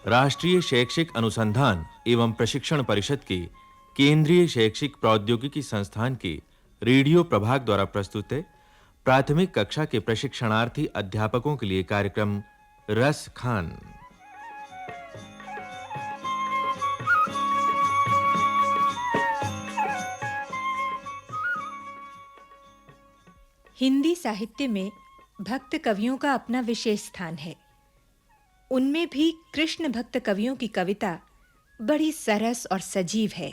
राष्ट्रीय शैक्षिक अनुसंधान एवं प्रशिक्षण परिषद के केंद्रीय शैक्षिक प्रौद्योगिकी संस्थान के रेडियो प्रभाग द्वारा प्रस्तुत है प्राथमिक कक्षा के प्रशिक्षणार्थी अध्यापकों के लिए कार्यक्रम रस खान। हिंदी साहित्य में भक्त कवियों का अपना विशेष स्थान है। उनमें भी कृष्ण भक्त कवियों की कविता बड़ी सरस और सजीव है।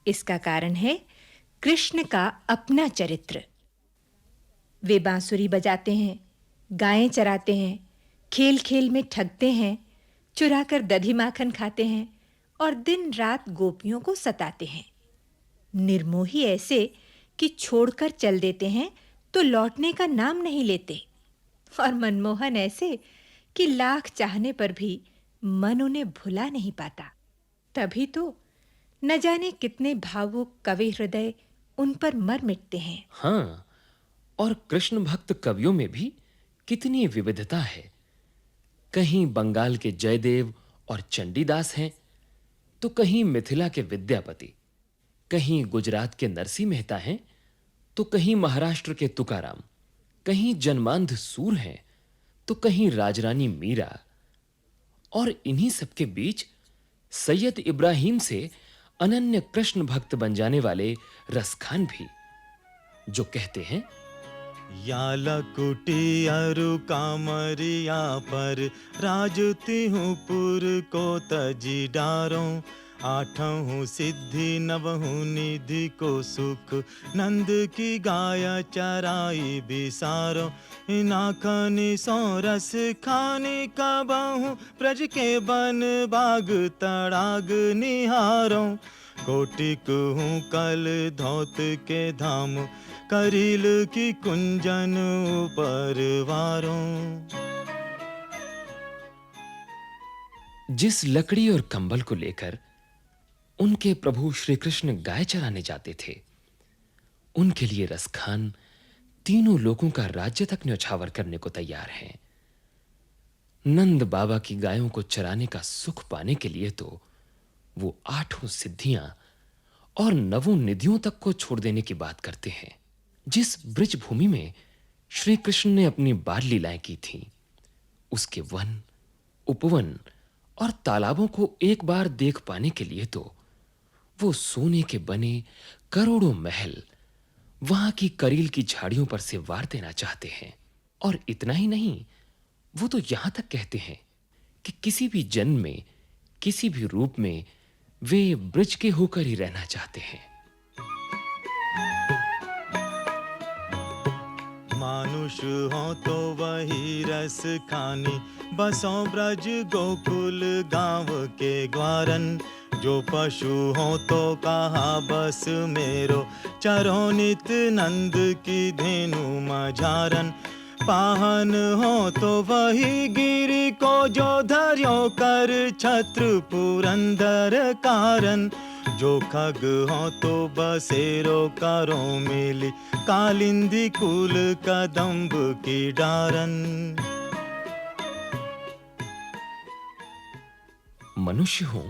इसका कारण है कृष्ण का अपना चरित्र। वे बांसुरी बजाते हैं, गायें चराते हैं, खेल-खेल में ठगते हैं, चुराकर दधी माखन खाते हैं और दिन रात गोपियों को सताते हैं। निर्मोही ऐसे कि छोड़कर चल देते हैं तो लौटने का नाम नहीं लेते, और मनमोहन ऐसे कि लाख चाहने पर भी मन उन्हें भुला नहीं पाता। तभी तो न जाने कितने भावुक कवि हृदय उन पर मर मिटते हैं। हाँ, और कृष्ण भक्त कवियों में भी कितनी विविधता है। कहीं बंगाल के जयदेव और चंडीदास हैं, तो कहीं मिथिला के विद्यापति, कहीं गुजरात के नरसिंह मेहता हैं, तो कहीं महाराष्ट्र के तुकाराम, कहीं जनमानद सूर हैं, तो कहीं राजरानी मीरा, और इन्हीं सब के बीच सैयद इब्राहिम से अनन्य कृष्ण भक्त बन जाने वाले रसखान भी, जो कहते हैं, या लकुटी अरु कामरिया पर राजती हूँ पुर को तजी डारों, आठों सिद्धि नवहु निधि को सुख नंद की गाय चराई बिसारो, नाखनी सोरस खानी कबहु ब्रज के बन बाग तड़ाग निहारो, कोटिक हूँ कल धौत के धाम करील की कुंजन परवारों। जिस लकड़ी और कंबल को लेकर उनके प्रभु श्री कृष्ण गाय चराने जाते थे, उनके लिए रसखान तीनों लोगों का राज्य तक न्यौछावर करने को तैयार हैं। नंद बाबा की गायों को चराने का सुख पाने के लिए तो वो आठों सिद्धियां और नवों निधियों तक को छोड़ देने की बात करते हैं। जिस ब्रज भूमि में श्री कृष्ण ने अपनी बाल लीलाएं की थीं, उसके वन, उपवन और तालाबों को एक बार देख पाने के लिए तो वो सोने के बने करोड़ों महल वहां की करील की झाड़ियों पर से वार देना चाहते हैं। और इतना ही नहीं, वो तो यहां तक कहते हैं कि किसी भी जन्म में, किसी भी रूप में वे ब्रज के होकर ही रहना चाहते हैं। मानुष हो तो वही रस खानी, बसों ब्रज गोकुल गांव के ग्वारन, जो पशु हो तो कहा बस मेरो, चरो नित नंद की धेनु मझारन, पाहन हो तो वही गिरि को जो धर्यो कर छत्र पुरंदर कारण, जो खग हो तो बसेरो करो मिली, कालिंदी कुल कदम्ब की डारन। मनुष्य हो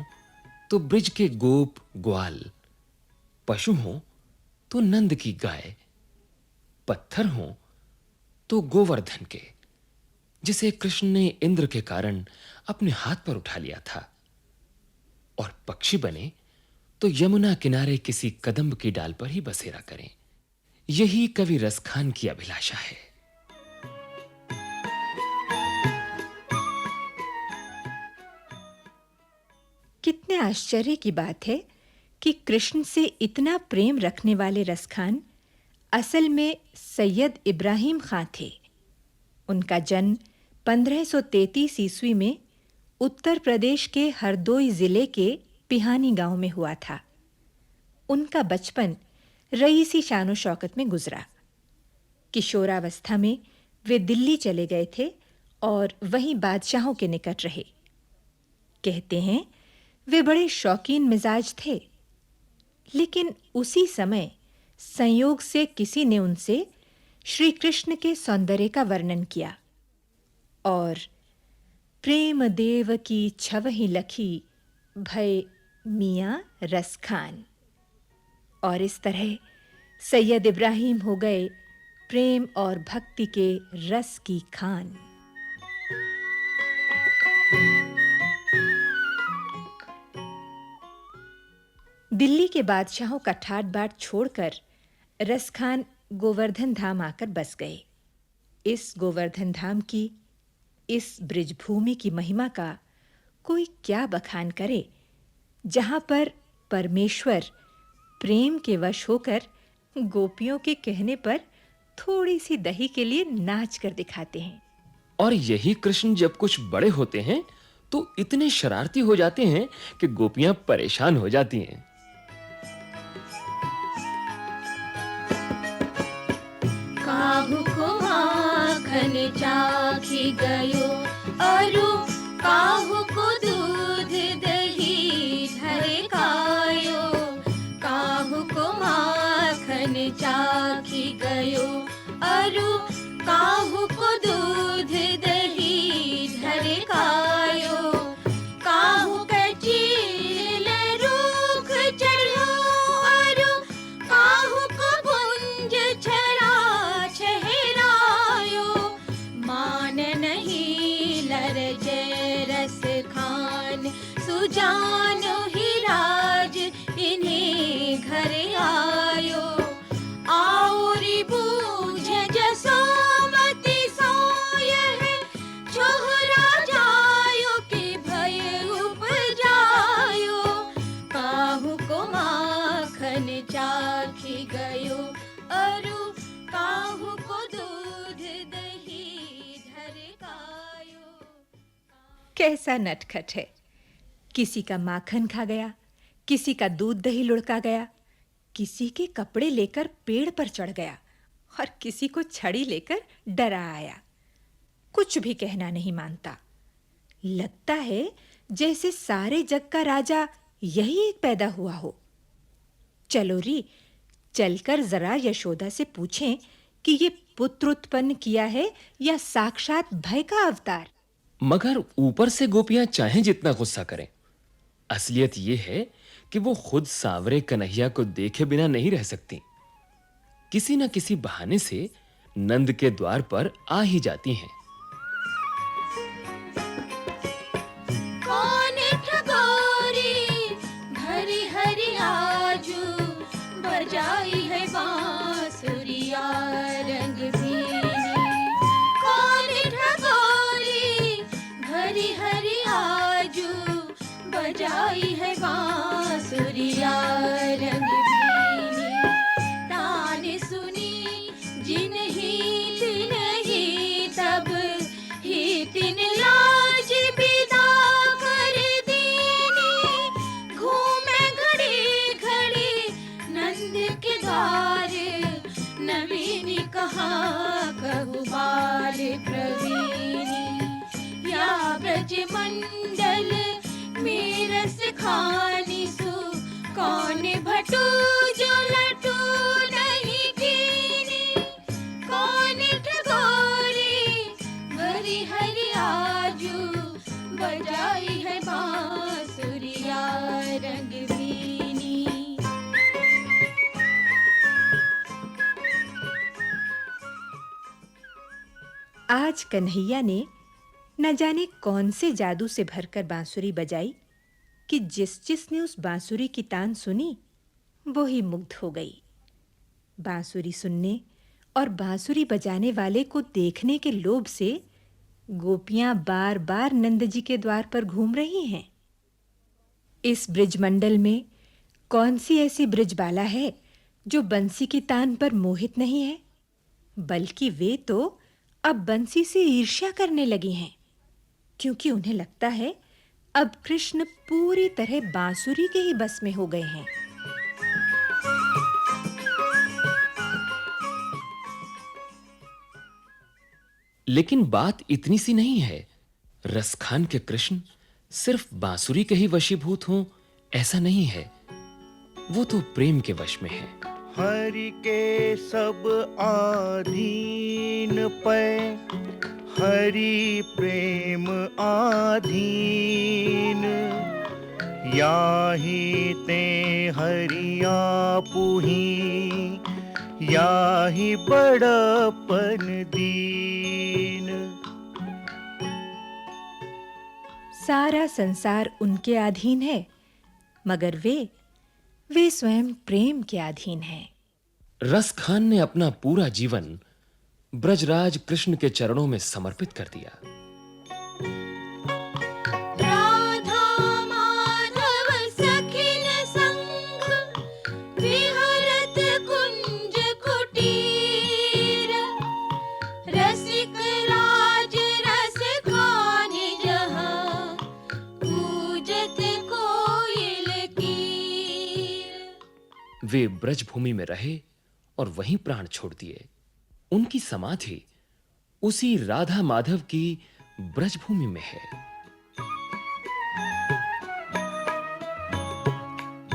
तो ब्रज के गोप ग्वाल, पशु हो तो नंद की गाय, पत्थर हो तो गोवर्धन के, जिसे कृष्ण ने इंद्र के कारण अपने हाथ पर उठा लिया था, और पक्षी बने तो यमुना किनारे किसी कदम्ब की डाल पर ही बसेरा करें। यही कवि रसखान की अभिलाषा है। कितने आश्चर्य की बात है कि कृष्ण से इतना प्रेम रखने वाले रसखान असल में सैयद इब्राहिम खां थे। उनका जन्म 1533 ईस्वी में उत्तर प्रदेश के हरदोई जिले के पिहानी गांव में हुआ था। उनका बचपन रईसी शानो शौकत में गुजरा। किशोरावस्था में वे दिल्ली चले गए थे और वहीं बादशाहों के निकट रहे। कहते हैं वे बड़े शौकीन मिजाज थे, लेकिन उसी समय संयोग से किसी ने उनसे श्री कृष्ण के सौंदर्य का वर्णन किया और प्रेम देव की छवहि लखी भय मियाँ रसखान। और इस तरह सैयद इब्राहिम हो गए प्रेम और भक्ति के रस की खान। दिल्ली के बादशाहों का ठाट बाट छोड़कर रसखान गोवर्धन धाम आकर बस गए। इस गोवर्धन धाम की, इस ब्रिजभूमि की महिमा का कोई क्या बखान करे, जहां पर परमेश्वर प्रेम के वश होकर गोपियों के कहने पर थोड़ी सी दही के लिए नाच कर दिखाते हैं। और यही कृष्ण जब कुछ बड़े होते हैं तो इतने शरारती हो जाते हैं कि गोपियां परेशान हो जाती हैं। काहू को माखन चाखी गयो अरु काहू को दूध दही ढरकायो। काहू को माखन चाखी गयो अरु काहू को दूध दही ढरकायो। काहू के चील रूख चढ़ो अरु काहू को गुंज छरा छहरायो। मान नहीं लरजे रस खान सुजानो ही राज इन्हें घर आयो। आउरी बूझ जसोमति सोय है छोहरा जायो कि भय उपजायो। काहू को माखन चाखी गयो अरु काहू को दूध दही ढरकायो। कैसा नटखट है, किसी का माखन खा गया, किसी का दूध दही लुढ़का गया, किसी के कपड़े लेकर पेड़ पर चढ़ गया और किसी को छड़ी लेकर डरा आया। कुछ भी कहना नहीं मानता। लगता है जैसे सारे जग का राजा यही एक पैदा हुआ हो। चलो री, चलकर जरा यशोदा से पूछें कि ये पुत्र उत्पन्न किया है या साक्षात भय का अवतार। मगर ऊपर से गोपियां चाहे जितना गुस्सा करें, असलियत यह है कि वो खुद सांवरे कन्हैया को देखे बिना नहीं रह सकती। किसी न किसी बहाने से नंद के द्वार पर आ ही जाती हैं। कौन ठगोरी हरि हरि आजू बजाई है बांसुरिया रंग भीनी। कौन ठगोरी हरि हरि आजू बजाई है बांसुरिया रंग भीनी। तान सुनी जिन ही तिन ही तब ही तिन लाज विदा कर दीनी। घूमे घड़ी घड़ी नंद के द्वार नवीनी कहाँ कहु बाल प्रवीणी। या ब्रज मंडल मेरस खानी सु कौन भटू जो लटू नहीं कीनी। कौन ठगोरी हरि हरि आजू बजाई है बांसुरिया रंग भीनी। आज कन्हैया ने न जाने कौन से जादू से भरकर बांसुरी बजाई कि जिसने उस बांसुरी की तान सुनी वो ही मुग्ध हो गई। बांसुरी सुनने और बांसुरी बजाने वाले को देखने के लोभ से गोपियां बार-बार नंद जी के द्वार पर घूम रही हैं। इस ब्रिजमंडल में कौन सी ऐसी ब्रिजबाला है जो बंसी की तान पर मोहित नहीं है, बल्कि वे तो अब बंसी से ईर्ष्या करने लगी हैं, क्योंकि उन्हें लगता है अब कृष्ण पूरी तरह बांसुरी के ही बस में हो गए हैं। लेकिन बात इतनी सी नहीं है। रसखान के कृष्ण सिर्फ बांसुरी के ही वशीभूत हों ऐसा नहीं है। वो तो प्रेम के वश में है। हरि के सब आधीन पे हरि प्रेम आधीन याहि ते हरिया पुही याहि बड़पन दीन। सारा संसार उनके अधीन है, मगर वे स्वयं प्रेम के अधीन हैं। रस खान ने अपना पूरा जीवन ब्रजराज कृष्ण के चरणों में समर्पित कर दिया। राधा माधव सखिन संग विहरत कुंज कुटीर रसिक राज रस खानि जहाँ कूजत कोयल कीर। वे ब्रजभूमि में रहे और वहीं प्राण छोड़ दिए। उनकी समाधि उसी राधा माधव की ब्रजभूमि में है।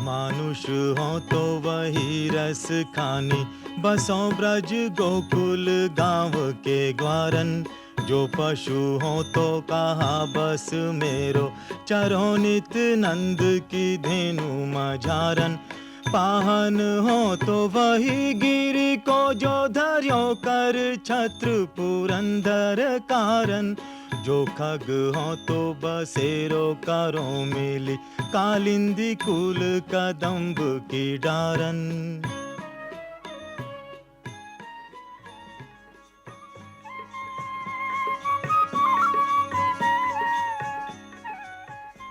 मानुष हो तो वही रस खानी बसों ब्रज गोकुल गांव के ग्वारन। जो पशु हो तो कहा बस मेरो चरो नित नंद की धेनु मझारन। पाहन हो तो वही गिरि को जो धर्यो कर छत्र पुरंदर कारण। जो खग हो तो बसेरो करो मिली कालिंदी कुल कदम्ब की डारन।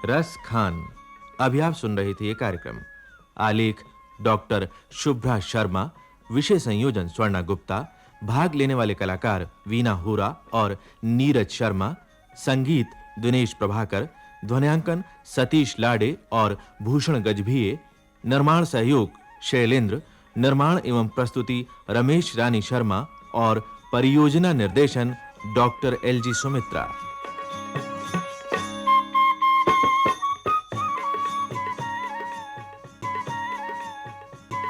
रस खान। अभी आप सुन रहे थे ये कार्यक्रम। आलेख डॉक्टर शुभ्रा शर्मा, विषय संयोजन स्वर्णा गुप्ता, भाग लेने वाले कलाकार वीना हुरा और नीरज शर्मा, संगीत दिनेश प्रभाकर, ध्वन्यांकन सतीश लाडे और भूषण गजभिये, निर्माण सहयोग शैलेंद्र, निर्माण एवं प्रस्तुति रमेश रानी शर्मा और परियोजना निर्देशन डॉक्टर एलजी सुमित्रा।